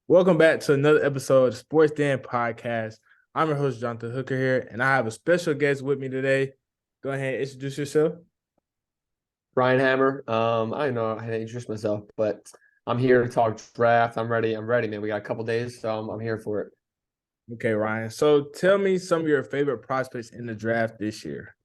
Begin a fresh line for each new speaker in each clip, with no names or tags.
Welcome back to another episode of Sports Den Podcast. I'm your host, Jonathan Hooker here, and I have a special guest with me today. Go ahead and introduce yourself.
Ryan Hammer. I don't know how to introduce myself, but I'm here to talk draft. I'm ready. I'm ready, man. We got a couple days, so I'm here for it.
Okay, Ryan. So tell me some of your favorite prospects in the draft this year.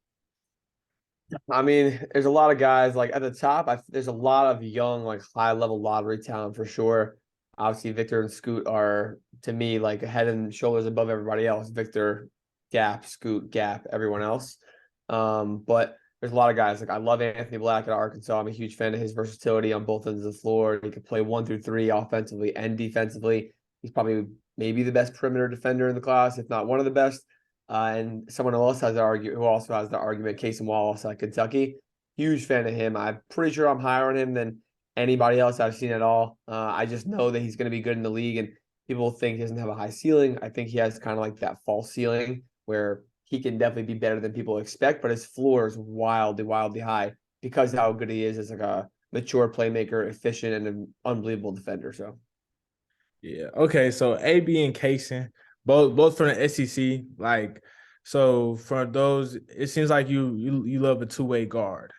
I mean, there's a lot of guys like at the top. There's a lot of young, like high level lottery talent for sure. Obviously, Victor and Scoot are to me like head and shoulders above everybody else. Victor, Gap, Scoot, Gap, everyone else. But there's a lot of guys like I love Anthony Black at Arkansas. I'm a huge fan of his versatility on both ends of the floor. He can play 1 through 3 offensively and defensively. He's probably maybe the best perimeter defender in the class, if not one of the best. And someone else has the argument who also has the argument, Casey Wallace at Kentucky. Huge fan of him. I'm pretty sure I'm higher on him than anybody else I've seen at all. I just know that he's going to be good in the league, and people think he doesn't have a high ceiling. I think he has kind of like that false ceiling where he can definitely be better than people expect, but his floor is wildly, wildly high because of how good he is as like a mature playmaker, efficient, and an unbelievable defender. So
Yeah. Okay. So AB and Kaysen, both from the SEC. So for those, it seems like you love a two-way guard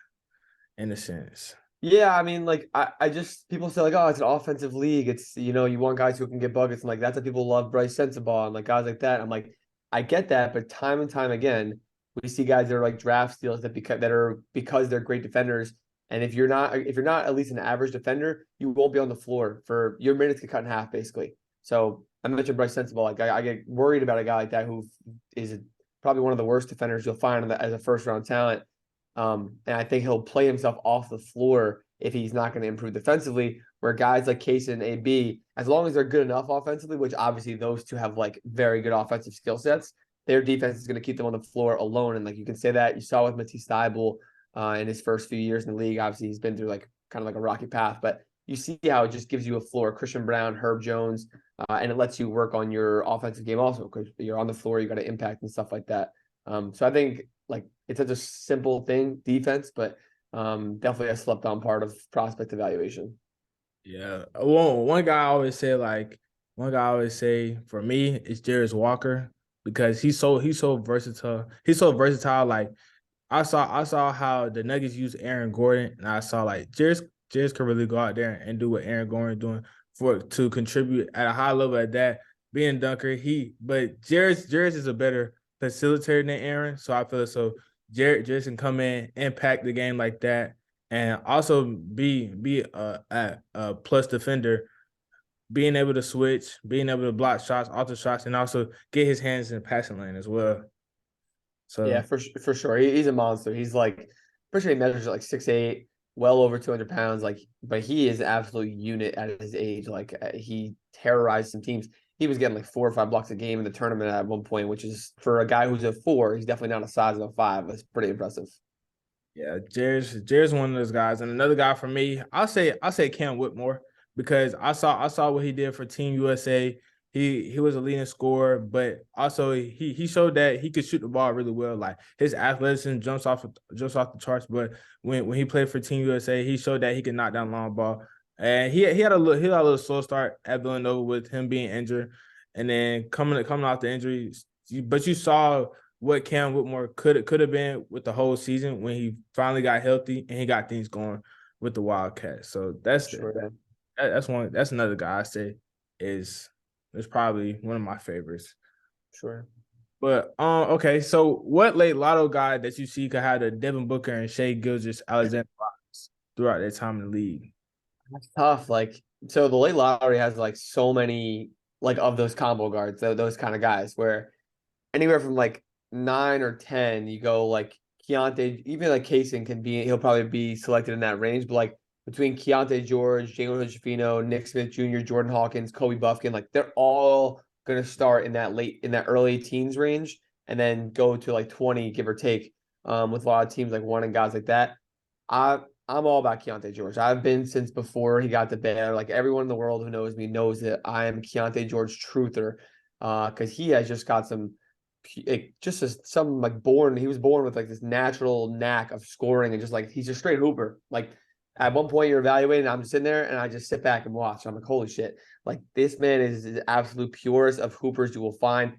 in a sense.
yeah, I mean, like I just people say like, oh, it's an offensive league. It's you want guys who can get buckets, and like that's what people love Bryce Sensabaugh and like guys like that. I'm like, I get that, but time and time again, we see guys that are like draft steals because they're great defenders. And if you're not at least an average defender, you won't be on the floor for your minutes get cut in half basically. So I mentioned Bryce Sensabaugh. Like I get worried about a guy like that who is probably one of the worst defenders you'll find as a first round talent. And I think he'll play himself off the floor if he's not going to improve defensively. Where guys like Case and AB, as long as they're good enough offensively, which obviously those two have like very good offensive skill sets, their defense is going to keep them on the floor alone. And like you can say that you saw with Matisse Thybulle in his first few years in the league. Obviously, he's been through like kind of like a rocky path, but you see how it just gives you a floor. Christian Brown, Herb Jones, and it lets you work on your offensive game also because you're on the floor, you got to impact and stuff like that. So I think like it's such a simple thing, defense, but definitely a slept on part of prospect evaluation.
Yeah. One guy I always say for me is Jarius Walker because he's so versatile. He's so versatile. Like I saw how the Nuggets use Aaron Gordon, and I saw like Jarius could really go out there and do what Aaron Gordon doing for to contribute at a high level at that. Being a dunker, but Jarius is a better facilitator than Aaron, so I feel so. Jarius can come in, impact the game like that, and also be a plus defender, being able to switch, being able to block shots, alter shots, and also get his hands in the passing lane as well.
Yeah,
So
for sure. He's a monster. He's like, pretty sure he measures like 6'8", well over 200 pounds. Like, but he is an absolute unit at his age. Like, he terrorized some teams. He was getting like 4 or 5 blocks a game in the tournament at one point, which is for a guy who's a 4. He's definitely not a size of a 5. That's pretty impressive.
yeah, Jared's one of those guys, and another guy for me, I'll say Cam Whitmore because I saw what he did for Team USA. He was a leading scorer, but also he showed that he could shoot the ball really well. Like his athleticism jumps off the charts. But when he played for Team USA, he showed that he could knock down long ball. And he had a little slow start at Villanova with him being injured, and then coming off the injury. But you saw what Cam Whitmore could have been with the whole season when he finally got healthy and he got things going with the Wildcats. So
Sure, man.
that's another guy I say is probably one of my favorites.
Sure.
But okay, so what late lotto guy that you see could have the Devin Booker and Shea Gilgeous Alexander throughout their time in the league?
That's tough. Like, so the late lottery has like so many like of those combo guards, those kind of guys where anywhere from like 9 or 10, you go like Keontae, even like Kaysen he'll probably be selected in that range, but like between Keontae George, Jalen Hood-Schifino, Nick Smith Jr., Jordan Hawkins, Kobe Buffkin, like they're all gonna start in that early teens range and then go to like 20, give or take, with a lot of teams like wanting guys like that. I'm all about Keontae George. I've been since before he got to Baylor. Like everyone in the world who knows me knows that I am Keontae George truther, because he has just got some just as some like born he was born with like this natural knack of scoring and just like he's a straight hooper. Like At one point, you're evaluating. I'm just sitting there and I just sit back and watch. I'm like, holy shit! Like this man is the absolute purest of hoopers you will find.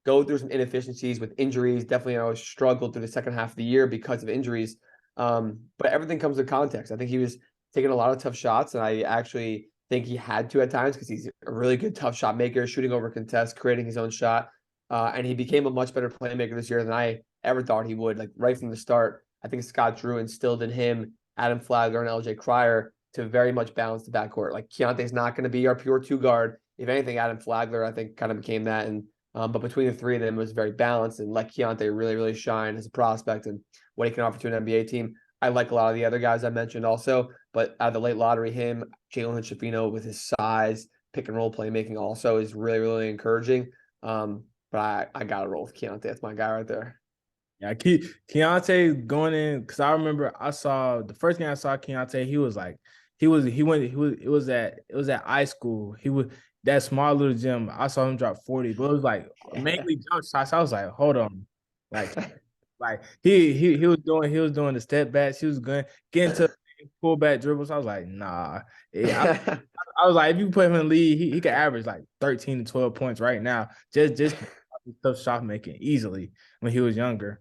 Go through some inefficiencies with injuries. Definitely, I always struggled through the second half of the year because of injuries. But everything comes in context. I think he was taking a lot of tough shots, and I actually think he had to at times because he's a really good tough shot maker, shooting over contests, creating his own shot. And he became a much better playmaker this year than I ever thought he would. Like right from the start, I think Scott Drew instilled in him Adam Flagler and LJ Cryer to very much balance the backcourt. Like Keontae's not going to be our pure two guard. If anything, Adam Flagler, I think, kind of became that. And but between the three of them, it was very balanced and let Keontae really, really shine as a prospect and what he can offer to an NBA team. I like a lot of the other guys I mentioned also, but out of the late lottery, him, Jalen Shafino with his size, pick and roll playmaking also is really, really encouraging. But I got to roll with Keontae. That's my guy right there.
Yeah, Keontae going in because I remember I saw the first game I saw Keontae. He was like, he went he was it was at high school. He was that small little gym. I saw him drop 40, but it was like mainly jump shots. I was like, hold on, like he was doing the step backs. He was going getting to pull back dribbles. I was like, nah. Yeah, I was like, if you put him in the league, he could average like 13 to 12 points right now. Just tough shot making easily when he was younger.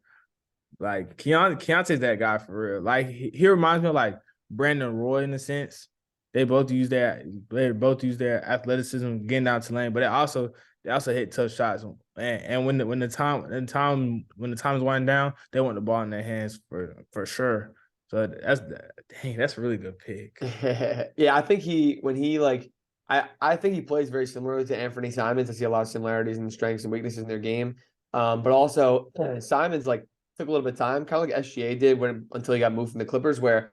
Like Keontae's that guy for real. Like he reminds me of like Brandon Roy in a sense. They both use that. They both use their athleticism getting down to lane, but they also hit tough shots. And when the time is winding down, they want the ball in their hands for sure. So that's a really good pick.
Yeah, I think I think he plays very similar to Anthony Simons. I see a lot of similarities in the strengths and weaknesses in their game. But also Simons like took a little bit of time, kind of like SGA did when until he got moved from the Clippers, where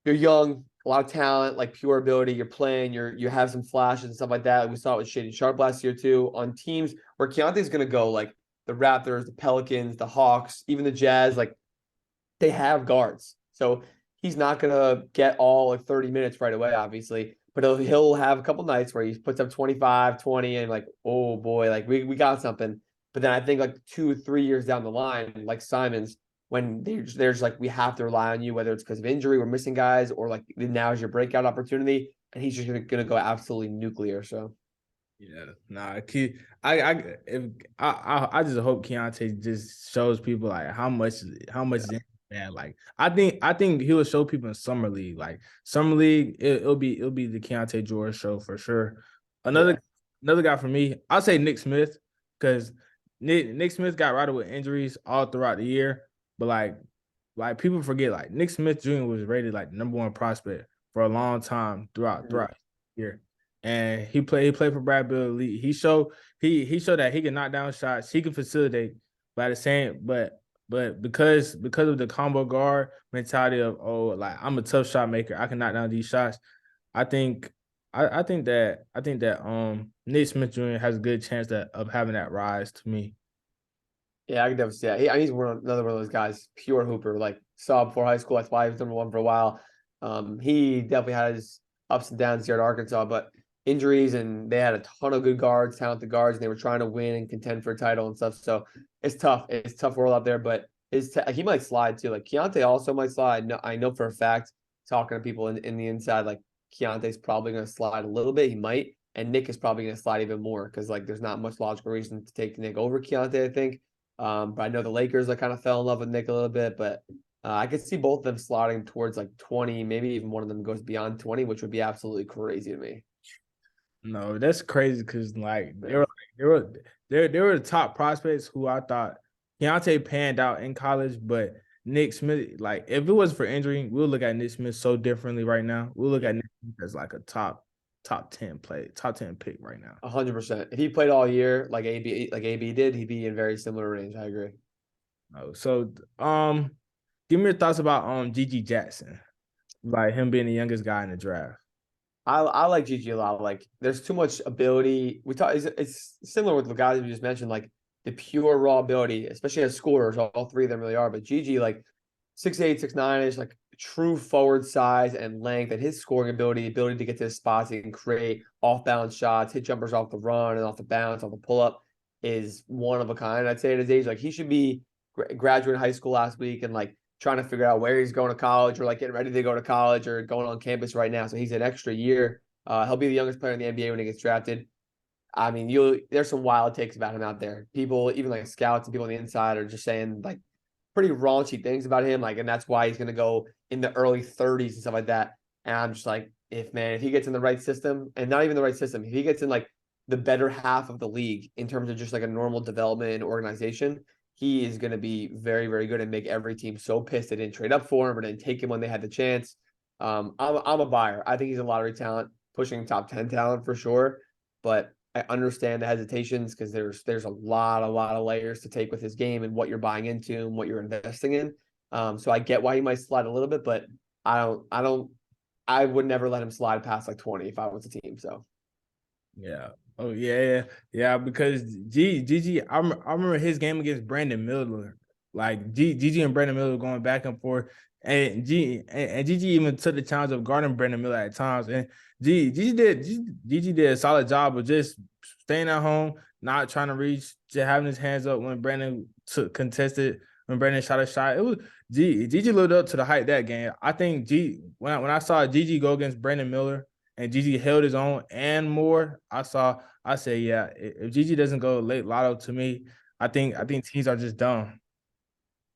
you're young, a lot of talent, like pure ability. You're playing, you have some flashes and stuff like that. We saw it with Shady Sharp last year too on teams where Keontae's going to go, like the Raptors, the Pelicans, the Hawks, even the Jazz. Like they have guards, so he's not going to get all like 30 minutes right away, obviously. But he'll have a couple nights where he puts up 25, 20, and like, oh boy, like we got something. But then I think like 2, 3 years down the line, like Simons, when there's like we have to rely on you, whether it's because of injury, we're missing guys, or like now is your breakout opportunity, and he's just gonna go absolutely nuclear. So
Yeah, nah, if I just hope Keontae just shows people like how much is in man. Like I think he'll show people in summer league. Like summer league, it'll be the Keontae George show for sure.
yeah,
Another guy for me, I'll say Nick Smith because Nick Smith got riddled with injuries all throughout the year, but like people forget like Nick Smith Jr. was rated like #1 prospect for a long time throughout the year and he played for Brad Bill Elite. He showed that he can knock down shots, he can facilitate, but at the same but because of the combo guard mentality of like I'm a tough shot maker, I can knock down these shots. I think I think that Nate Smith Jr. has a good chance of having that rise to me.
yeah, I can definitely see that. He's another one of those guys, pure hooper. Like saw before high school. That's why he was #1 for a while. He definitely had his ups and downs here at Arkansas, but injuries and they had a ton of good guards, talented guards, and they were trying to win and contend for a title and stuff. So it's tough. It's a tough world out there, but he might slide too. Like Keontae also might slide. No, I know for a fact, talking to people in the inside, like Keontae's probably going to slide a little bit. He might, and Nick is probably going to slide even more because like there's not much logical reason to take Nick over Keontae. I think. But I know the Lakers like kind of fell in love with Nick a little bit, but I could see both of them slotting towards like 20, maybe even one of them goes beyond 20, which would be absolutely crazy to me.
No, that's crazy because like
Yeah.
they were the top prospects who I thought Keontae panned out in college, but Nick Smith, like if it was for injury, we'll look at Nick Smith so differently right now. We'll look
Yeah.
at Nick Smith as like a top 10 pick right now.
100%. If he played all year like AB did, he'd be in very similar range. I agree.
Oh, so give me your thoughts about Gigi Jackson, like him being the youngest guy in the draft.
I like Gigi a lot. Like there's too much ability. It's similar with the guys we just mentioned, like the pure raw ability, especially as scorers. All three of them really are. But Gigi, like 6'8", 6'9" ish, like true forward size and length, and his scoring ability to get to his spots, he can create off balance shots, hit jumpers off the run and off the bounce, off the pull up, is one of a kind. I'd say at his age, like he should be graduate high school last week and like trying to figure out where he's going to college or like getting ready to go to college or going on campus right now. So he's an extra year. He'll be the youngest player in the NBA when he gets drafted. I mean, there's some wild takes about him out there. People, even like scouts and people on the inside, are just saying like pretty raunchy things about him. Like, and that's why he's gonna go in the early 30s and stuff like that. And I'm just like, if he gets in the right system, and not even the right system, if he gets in like the better half of the league in terms of just like a normal development and organization, he is going to be very, very good and make every team so pissed they didn't trade up for him or didn't take him when they had the chance. I'm a buyer. I think he's a lottery talent, pushing top 10 talent for sure. But I understand the hesitations because there's a lot of layers to take with his game and what you're buying into and what you're investing in. So I get why he might slide a little bit, but I would never let him slide past like 20 if I was a team. So
Yeah. Oh yeah, yeah. Because Gigi, I remember his game against Brandon Miller. Like Gigi and Brandon Miller going back and forth, and Gigi even took the challenge of guarding Brandon Miller at times. And Gigi did a solid job of just staying at home, not trying to reach, just having his hands up when Brandon contested. When Brandon shot a shot, it was Gigi lived up to the hype that game. I think when I saw Gigi go against Brandon Miller and Gigi held his own and more, I say, yeah, if Gigi doesn't go late lotto to me, I think teams are just dumb.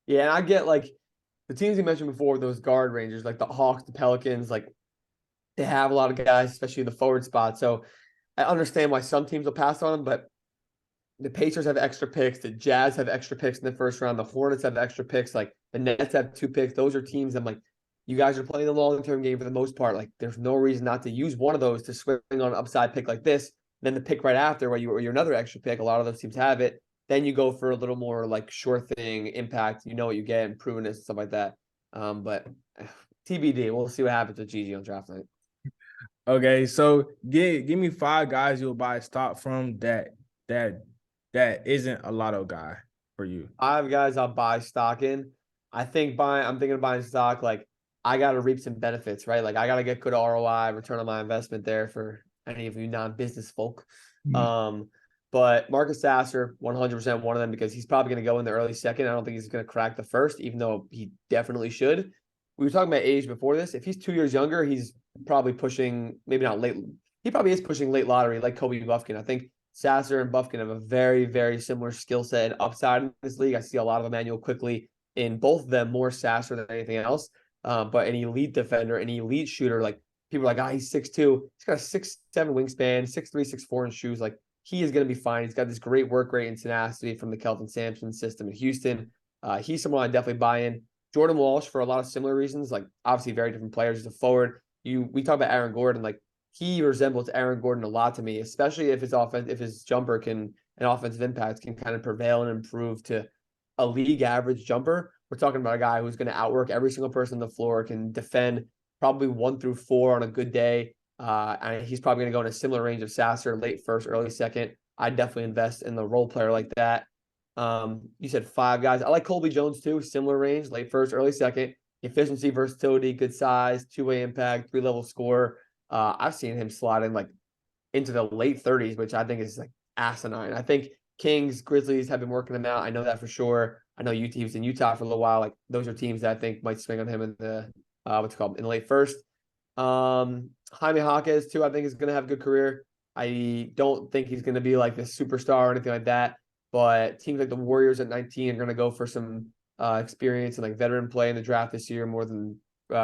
yeah, and I get like the teams you mentioned before, those guard rangers, like the Hawks, the Pelicans, like they have a lot of guys, especially in the forward spot. So I understand why some teams will pass on them, but the Pacers have extra picks, the Jazz have extra picks in the first round, the Hornets have extra picks, like the Nets have 2 picks. Those are teams I'm like, you guys are playing the long-term game for the most part. Like, there's no reason not to use one of those to swing on an upside pick like this. Then the pick right after, where you're another extra pick, a lot of those teams have it. Then you go for a little more like sure thing impact. You know what you get and provenness and stuff like that. But TBD, we'll see what happens with Gigi on draft night.
Okay, so give me 5 guys you'll buy stock from that that isn't a lotto guy for you.
5 guys I'll buy stock in. I'm thinking of buying stock. Like, I got to reap some benefits, right? Like, I got to get good ROI, return on my investment there for any of you non-business folk. Um, but Marcus Sasser, 100% one of them because he's probably going to go in the early second. I don't think he's going to crack the first, even though he definitely should. We were talking about age before this. If he's 2 years younger, he's probably pushing, maybe not late. He probably is pushing late lottery like Kobe Buffkin. I think Sasser and Buffkin have a very, very similar skill set and upside in this league. I see a lot of Emmanuel quickly in both of them, more Sasser than anything else. But an elite defender, an elite shooter, like people are like, he's 6'2". He's got a 6'7" wingspan, 6'3", 6'4" in shoes. Like, he is going to be fine. He's got this great work rate and tenacity from the Kelvin Sampson system in Houston. He's someone I definitely buy in. Jordan Walsh for a lot of similar reasons, like obviously very different players as a forward. We talk about Aaron Gordon, like he resembles Aaron Gordon a lot to me, especially if his jumper and offensive impact can kind of prevail and improve to a league average jumper. We're talking about a guy who's going to outwork every single person on the floor, can defend probably 1 through 4 on a good day. And he's probably going to go in a similar range of Sasser, late first, early second. I'd definitely invest in the role player like that. You said 5 guys. I like Colby Jones too, similar range, late first, early second. Efficiency, versatility, good size, two-way impact, 3-level score. I've seen him slide in like into the late 30s, which I think is like asinine. I think Kings, Grizzlies have been working him out. I know that for sure. I know he was in Utah for a little while. Like, those are teams that I think might swing on him in the in the late first. Jaime Jaquez too, I think is going to have a good career. I don't think he's going to be like this superstar or anything like that. But teams like the Warriors at 19 are going to go for some experience and like veteran play in the draft this year more than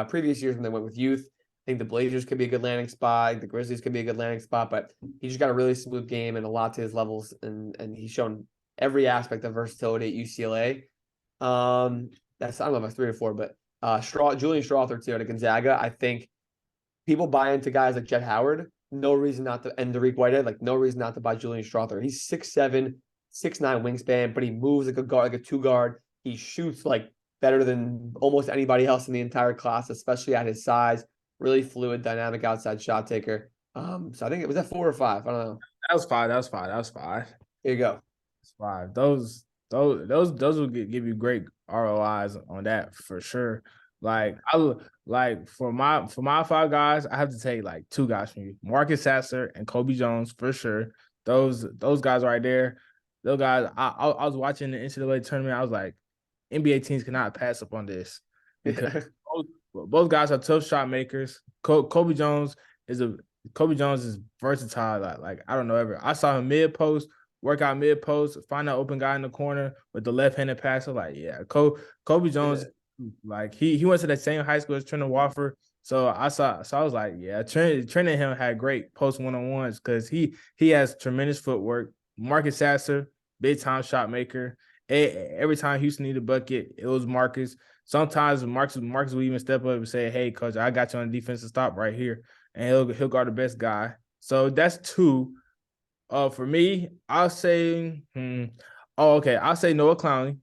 previous years when they went with youth. I think the Blazers could be a good landing spot. The Grizzlies could be a good landing spot, but he just got a really smooth game and a lot to his levels, and he's shown every aspect of versatility at UCLA. That's, I don't know if that's 3 or 4, but Julian Strawther too at Gonzaga. I think people buy into guys like Jet Howard. No reason not to, and Dariq Whitehead, like no reason not to buy Julian Strawther. He's 6'7", 6'9" wingspan, but he moves like a guard, like a 2 guard. He shoots like better than almost anybody else in the entire class, especially at his size. Really fluid, dynamic outside shot taker. So I think it was at 4 or 5. I don't know.
That was 5. That was 5. That was 5.
Here you go.
That's 5. Those will give you great ROIs on that for sure. Like for my 5 guys, I have to take like 2 guys from you, Marcus Sasser and Kobe Jones for sure. Those guys right there. Those guys. I was watching the NCAA tournament. I was like, NBA teams cannot pass up on this. because both guys are tough shot makers. Is a Kobe Jones is versatile. Like I don't know ever. I saw him mid post, work out mid post, find an open guy in the corner with the left handed passer. Like yeah, Kobe Jones,
Yeah.
like he went to the same high school as Trent Wofford. So I was like, yeah, Trent and him had great post one-on-ones because he has tremendous footwork. Marcus Sasser, big time shot maker. Every time Houston needed a bucket, it was Marcus. Sometimes Marcus will even step up and say, "Hey, coach, I got you on the defensive stop right here," and he'll guard the best guy. So that's two. For me, I'll say, oh, okay, I'll say Noah Clowney.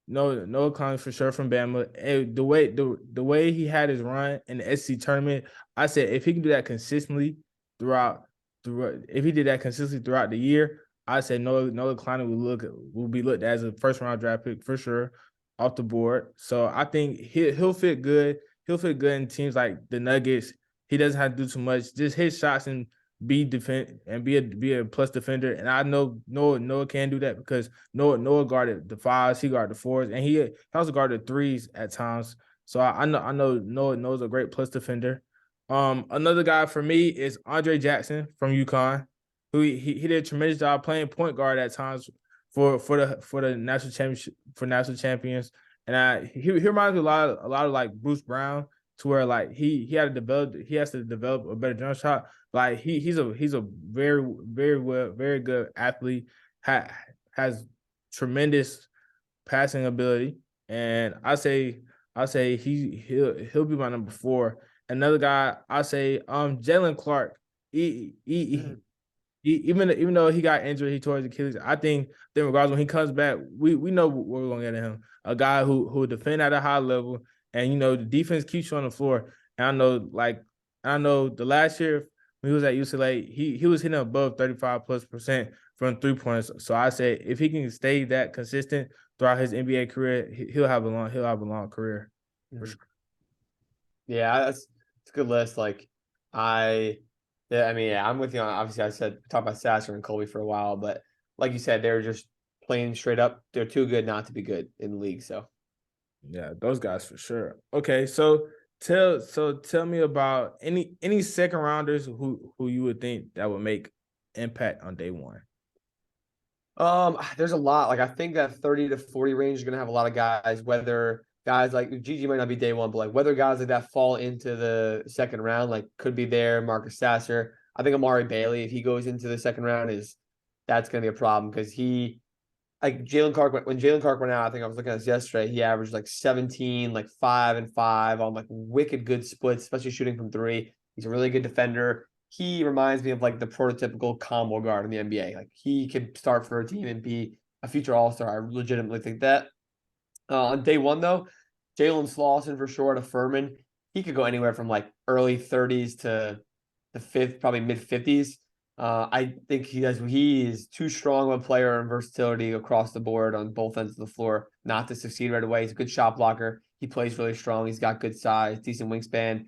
Noah Clowney for sure from Bama. And the way he had his run in the SEC tournament, I said if he can do that consistently throughout if he did that consistently throughout the year, I said Noah Clowney will be looked at as a first round draft pick for sure off the board. So I think he'll fit good. He'll fit good in teams like the Nuggets. He doesn't have to do too much. Just hit shots and be a plus defender. And I know Noah can do that because Noah guarded the fives, he guarded the fours, and he also guarded threes at times. So I know Noah's a great plus defender. Another guy for me is Andre Jackson from UConn, who he did a tremendous job playing point guard at times for the national championship for national champions. And he reminds me a lot of like Bruce Brown, to where like he has to develop a better jump shot. Like he's a very good athlete. Has tremendous passing ability, and I say he'll be my number four. Another guy I say Jalen Clark. Even though he got injured, he tore his Achilles. I think then regardless when he comes back, we know what we're gonna get at him. A guy who will defend at a high level, and the defense keeps you on the floor. And I know the last year when he was at UCLA, he was hitting above 35+% from 3 points. So I say if he can stay that consistent throughout his NBA career, he'll have a long career for sure.
Yeah, it's a good list. Like I mean, yeah, I'm with you on. Obviously, I said talk about Sasser and Colby for a while, but like you said, they're just playing straight up. They're too good not to be good in the league. So
Yeah, those guys for sure. Okay, tell me about any second rounders who you would think that would make impact on day one.
there's a lot. Like I think that 30 to 40 range is gonna have a lot of guys, whether guys like Gigi might not be day one, but like whether guys like that fall into the second round, like could be there. Marcus Sasser. I think Amari Bailey, if he goes into the second round, that's gonna be a problem because he like Jalen Clark when Jalen Clark went out, I think I was looking at this yesterday. He averaged like 17, like 5 and 5 on like wicked good splits, especially shooting from three. He's a really good defender. He reminds me of like the prototypical combo guard in the NBA. Like he could start for a team and be a future All-Star. I legitimately think that. On day one though, Jalen Slauson for sure to Furman. He could go anywhere from like early 30s to the fifth, probably mid 50s. I think he is too strong of a player and versatility across the board on both ends of the floor not to succeed right away. He's a good shot blocker. He plays really strong. He's got good size, decent wingspan.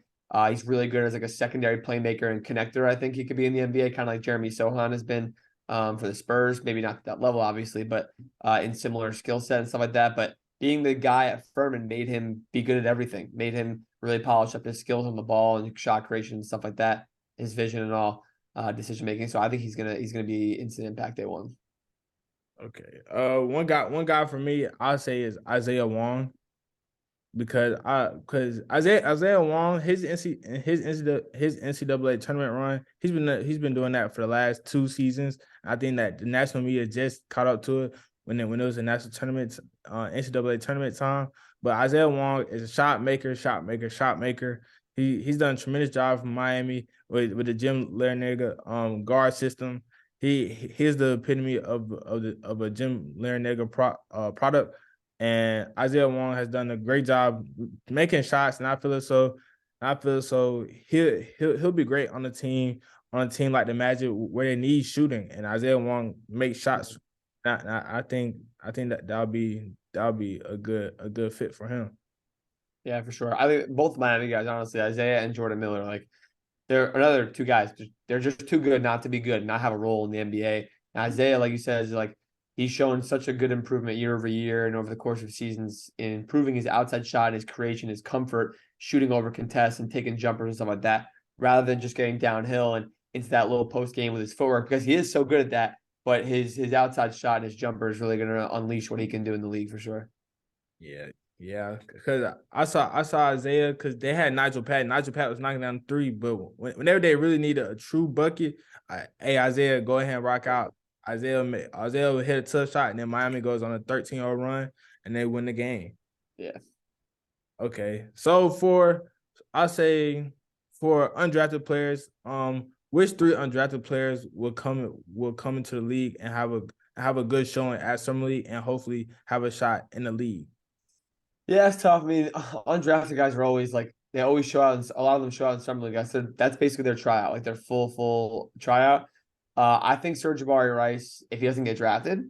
He's really good as like a secondary playmaker and connector. I think he could be in the NBA, kind of like Jeremy Sohan has been for the Spurs. Maybe not that level, obviously, but in similar skill set and stuff like that. But being the guy at Furman made him be good at everything, made him really polish up his skills on the ball and shot creation and stuff like that, his vision and all decision making. So I think he's gonna be instant impact day one.
Okay. One guy for me, I'll say is Isaiah Wong. Because Isaiah Wong, his NCAA tournament run, he's been doing that for the last 2 seasons. I think that the national media just caught up to it when it was a national tournament, NCAA tournament time. But Isaiah Wong is a shot maker, shot maker, shot maker. He's done a tremendous job from Miami with the Jim Larinaga guard system. He's the epitome of a Jim Larinaga product. And Isaiah Wong has done a great job making shots, and I feel so he'll be great on a team like the Magic where they need shooting, and Isaiah Wong makes shots. I think that'll be a good fit for him.
Yeah, for sure. I think both Miami guys, honestly, Isaiah and Jordan Miller, like they're another two guys. They're just too good not to be good, not have a role in the NBA. And Isaiah, like you said, is like he's shown such a good improvement year over year and over the course of seasons in improving his outside shot, his creation, his comfort, shooting over contests and taking jumpers and stuff like that, rather than just getting downhill and into that little post game with his footwork, because he is so good at that. But his outside shot, his jumper is really going to unleash what he can do in the league for sure.
Yeah, yeah. Because I saw Isaiah because they had Nigel Pat. Nigel Pat was knocking down three, but whenever they really needed a true bucket, hey Isaiah, go ahead and rock out. Isaiah would hit a tough shot, and then Miami goes on a 13-0 run, and they win the game.
Yeah.
Okay, so I say for undrafted players, which three undrafted players will come into the league and have a good showing at summer league and hopefully have a shot in the league?
Yeah, it's tough. I mean, undrafted guys are always like they always show out. A lot of them show out in summer league. I said that's basically their tryout, like their full tryout. I think Serge Jabari Rice, if he doesn't get drafted,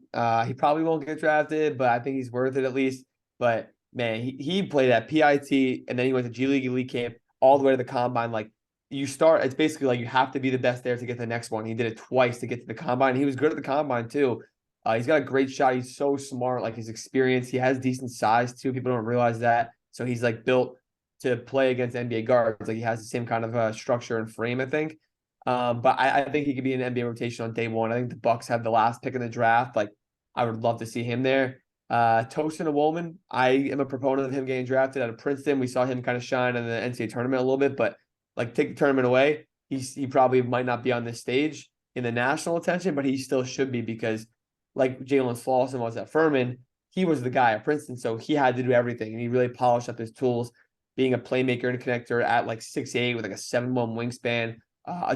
he probably won't get drafted, but I think he's worth it at least. But man, he played at PIT and then he went to G League Elite Camp all the way to the combine. Like you start, it's basically like you have to be the best there to get to the next one. He did it twice to get to the combine. He was good at the combine too. He's got a great shot. He's so smart, like his experience. He has decent size too. People don't realize that. So he's like built to play against NBA guards. Like he has the same kind of structure and frame, I think. But I think he could be an NBA rotation on day one. I think the Bucks have the last pick in the draft. Like I would love to see him there. Tosin Woolman, I am a proponent of him getting drafted out of Princeton. We saw him kind of shine in the NCAA tournament a little bit, but like take the tournament away, he probably might not be on this stage in the national attention, but he still should be because like Jalen Slauson was at Furman, he was the guy at Princeton, so he had to do everything, and he really polished up his tools, being a playmaker and a connector at like 6'8" with like a 7'1" wingspan,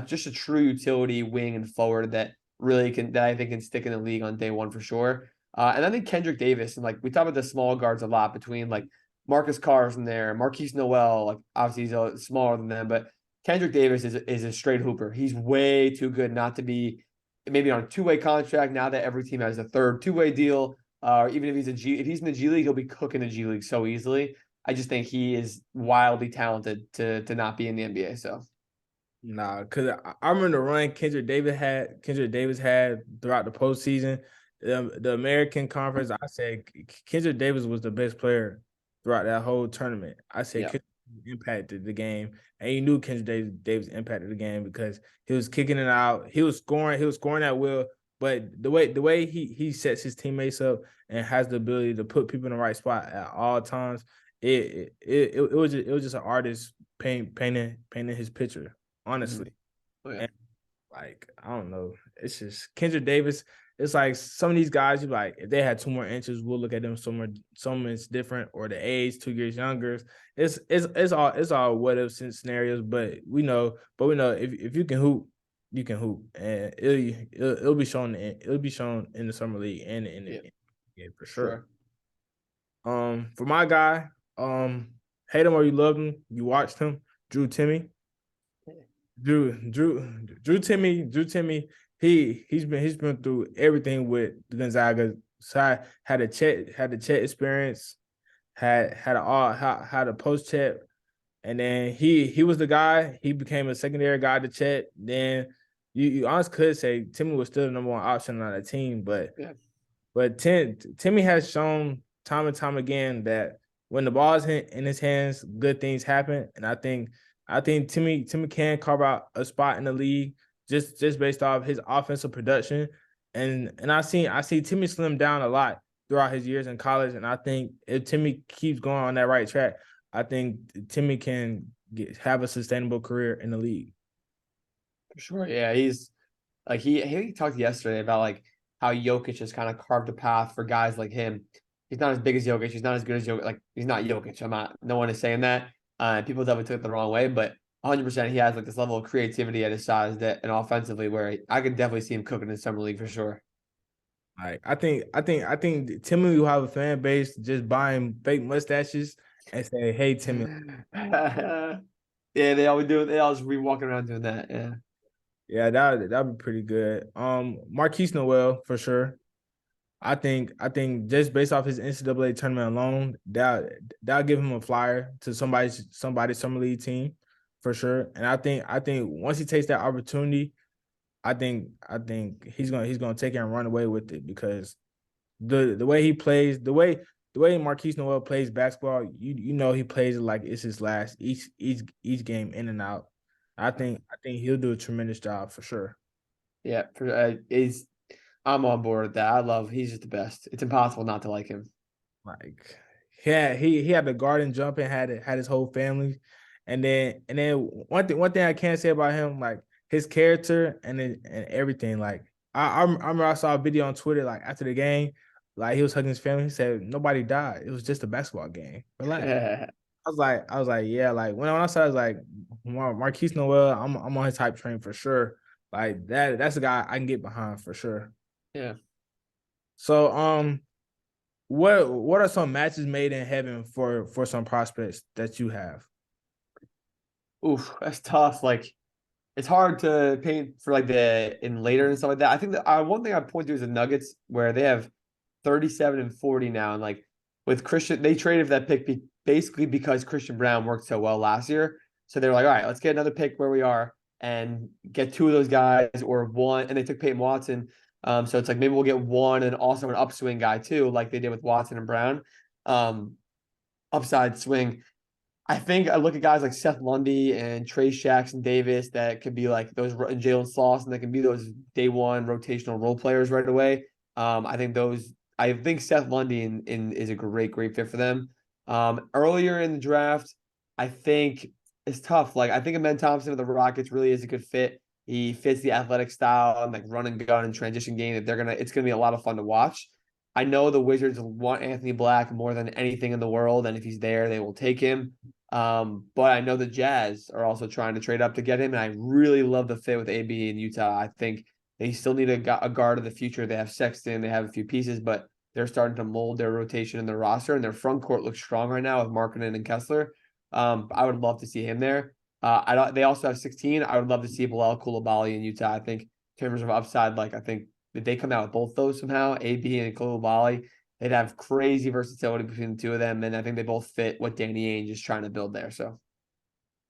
just a true utility wing and forward that I think can stick in the league on day one for sure. And I think Kendrick Davis, and like we talk about the small guards a lot between like Marcus Carr's in there, Marquise Noel, like obviously he's smaller than them, but Kendrick Davis is a straight hooper. He's way too good not to be maybe on a two-way contract now that every team has a third two-way deal. Or even if he's in the G League, he'll be cooking the G League so easily. I just think he is wildly talented to not be in the NBA. So
Nah, because I remember the run Kendrick Davis had throughout the postseason. The American Conference, I said Kendrick Davis was the best player throughout that whole tournament. I said
yeah,
Kendrick impacted the game, and you knew Davis impacted the game because he was kicking it out, he was scoring at will. But the way he sets his teammates up and has the ability to put people in the right spot at all times, it was just an artist painting his picture,
mm-hmm.
honestly.
Oh, yeah,
And like, I don't know. It's just Kendrick Davis. It's like some of these guys, you like, if they had 2 more inches, we'll look at them someone's different, or the age 2 years younger. It's all what if scenarios, but we know if you can hoop, you can hoop. And it'll be shown in the summer league and in the
yeah,
yeah, for sure.
sure.
For my guy, hate him or you love him, you watched him, Drew Timmy. Drew Timmy, he's been through everything with Gonzaga. So had the Chet experience, had a post Chet, and then he was the guy. He became a secondary guy to Chet. Then you honestly could say Timmy was still the number one option on the team, but
Yeah,
Timmy has shown time and time again that when the ball is in his hands, good things happen. And I think Timmy can carve out a spot in the league just based off his offensive production. And I see Timmy slim down a lot throughout his years in college. And I think if Timmy keeps going on that right track, I think Timmy can have a sustainable career in the league.
for sure. Yeah, he's like he talked yesterday about like how Jokic has kind of carved a path for guys like him. He's not as big as Jokic. He's not as good as Jokic. Like he's not Jokic. I'm not. No one is saying that. People definitely took it the wrong way, but 100% he has like this level of creativity at his size that and offensively where I could definitely see him cooking in summer league for sure.
Like I think Timmy will have a fan base just buying fake mustaches and say, "Hey Timmy."
Yeah, they always do it. They always be walking around doing that. Yeah.
Yeah, that'd be pretty good. Marquise Noel for sure. I think just based off his NCAA tournament alone, that'll give him a flyer to somebody's summer league team for sure. And I think once he takes that opportunity, I think he's gonna take it and run away with it because the way he plays, the way Marquise Noel plays basketball, you know he plays it like it's his last each game in and out. I think he'll do a tremendous job for sure.
Yeah, is I'm on board with that. He's just the best. It's impossible not to like him.
Like, yeah, he had the garden jumping, had his whole family, and then one thing I can't say about him, like his character and everything. Like I remember I saw a video on Twitter like after the game, like he was hugging his family. He said nobody died. It was just a basketball game. Relax. I was like, yeah, like when I saw, I was like, Marquise Noel, I'm on his type train for sure. Like that's a guy I can get behind for sure.
Yeah.
So what are some matches made in heaven for some prospects that you have?
Oof, that's tough. Like it's hard to paint for like the in later and stuff like that. I think that one thing I point to is the Nuggets where they have 37 and 40 now, and like with Christian, they traded for that pick basically because Christian Brown worked so well last year. So they're like, all right, let's get another pick where we are and get two of those guys or one, and they took Peyton Watson. So it's like maybe we'll get one and also an upswing guy too, like they did with Watson and Brown. Um, Upside swing. I think I look at guys like Seth Lundy and Trey Jackson Davis that could be like those and Jalen Slauson that can be those day one rotational role players right away. I think those. I think Seth Lundy is a great fit for them. Earlier in the draft, I think it's tough. Like I think Amen Thompson of the Rockets really is a good fit. He fits the athletic style and like run and gun and transition game that it's gonna be a lot of fun to watch. I know the Wizards want Anthony Black more than anything in the world, and if he's there, they will take him. But I know the Jazz are also trying to trade up to get him, and I really love the fit with AB in Utah. I think they still need a guard of the future. They have Sexton, they have a few pieces, but they're starting to mold their rotation in their roster, and their front court looks strong right now with Markkanen and Kessler. I would love to see him there. I don't. They also have 16. I would love to see Bilal Coulibaly in Utah. I think in terms of upside, like I think if they come out with both those somehow, AB and Coulibaly, they'd have crazy versatility between the two of them, and I think they both fit what Danny Ainge is trying to build there. So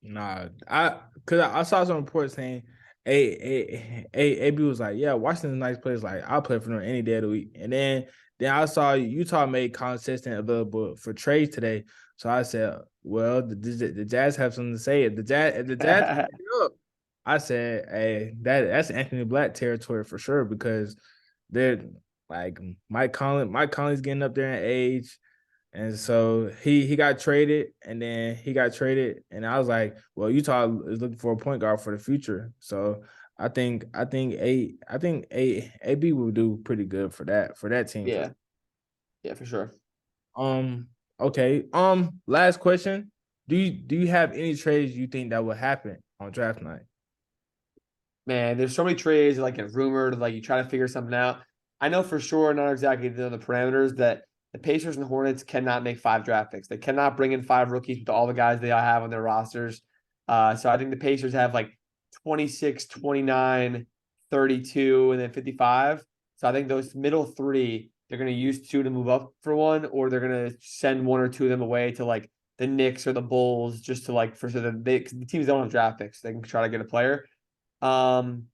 Nah, I saw some reports saying AB was like, yeah, Washington's a nice place. Like I'll play for them any day of the week. And then I saw Utah made consistent available for trades today. So I said, well, the Jazz have something to say. If the Jazz up, I said, hey, that's Anthony Black territory for sure because they're like Mike Conley's getting up there in age. And so he got traded, and then he got traded, and I was like, well, Utah is looking for a point guard for the future. So I think AB will do pretty good for that team for
yeah, yeah, for sure.
um okay. Last question. Do you have any trades you think that will happen on draft night?
Man, there's so many trades like get rumored, like you try to figure something out. I know for sure, not exactly the parameters that the Pacers and Hornets cannot make five draft picks. They cannot bring in five rookies with all the guys they have on their rosters. So I think the Pacers have like 26, 29, 32, and then 55. So I think those middle three, they're going to use two to move up for one, or they're going to send one or two of them away to like the Knicks or the Bulls just to like for so that the teams don't have draft picks. They can try to get a player. Um,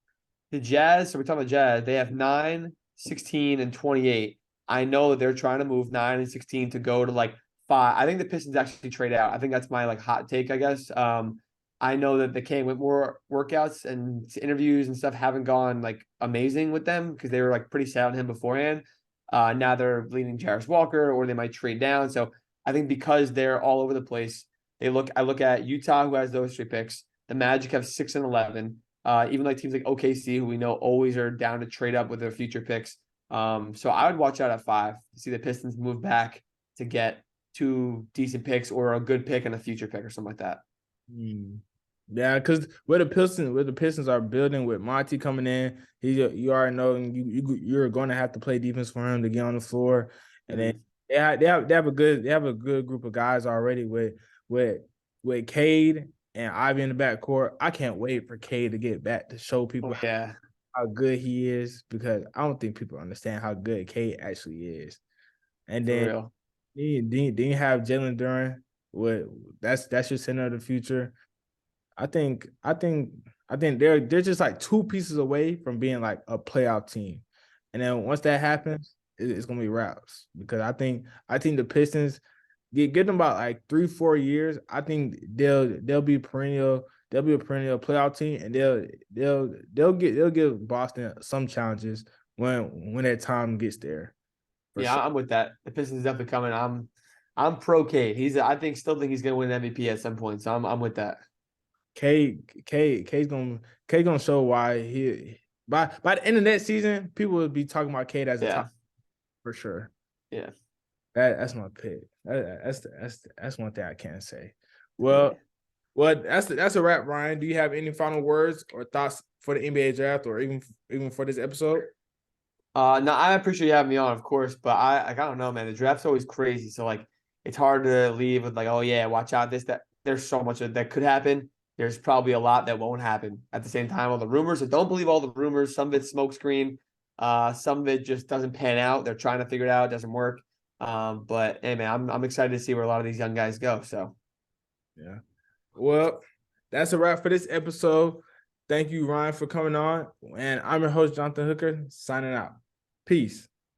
the Jazz, so we're talking about Jazz, they have 9, 16, and 28. I know they're trying to move 9 and 16 to go to like 5. I think the Pistons actually trade out. I think that's my like hot take, I guess. I know that the Kane Whitmore workouts and interviews and stuff haven't gone like amazing with them because they were like pretty sad on him beforehand. Now they're leaning Jarris Walker or they might trade down. So I think because they're all over the place, I look at Utah who has those three picks. The Magic have 6 and 11. Even like teams like OKC, who we know always are down to trade up with their future picks. So I would watch out at 5 to see the Pistons move back to get two decent picks or a good pick and a future pick or something like that.
Hmm. Yeah, because where the Pistons are building with Monty coming in, you already know you're going to have to play defense for him to get on the floor, and then
Mm.
they have a good group of guys already with with Cade and Ivy in the backcourt. I can't wait for Cade to get back to show people
Oh yeah,
how good he is because I don't think people understand how good Cade actually is. And
for
then
real.
then you have Jalen Duran. With that's your center of the future. I think I think I think they're just like two pieces away from being like a playoff team. And then once that happens, it's gonna be wraps because I think the Pistons get them about like 3-4 years. I think they'll be perennial. They'll be a perennial playoff team, and they'll give Boston some challenges when that time gets there for
Yeah,
sure.
I'm with that. The Pistons definitely coming. I'm pro Cade. Still think he's gonna win an MVP at some point. So I'm with that.
K K's gonna show why he by the end of that season, people will be talking about Cade as a top
Yeah,
for sure.
yeah,
That's my pick. That's one thing I can say.
yeah.
Well, that's a wrap, Ryan. Do you have any final words or thoughts for the NBA draft or even for this episode?
No, I appreciate you having me on, of course, but I don't know, man. The draft's always crazy, so like it's hard to leave with like, oh yeah, watch out this that. There's so much that could happen. There's probably a lot that won't happen at the same time. All the rumors, so don't believe all the rumors. Some of it's smokescreen. Some of it just doesn't pan out. They're trying to figure it out. It doesn't work. But hey, man, I'm excited to see where a lot of these young guys go. So
Yeah. Well, that's a wrap for this episode. Thank you, Ryan, for coming on. And I'm your host, Jonathan Hooker, signing out. Peace.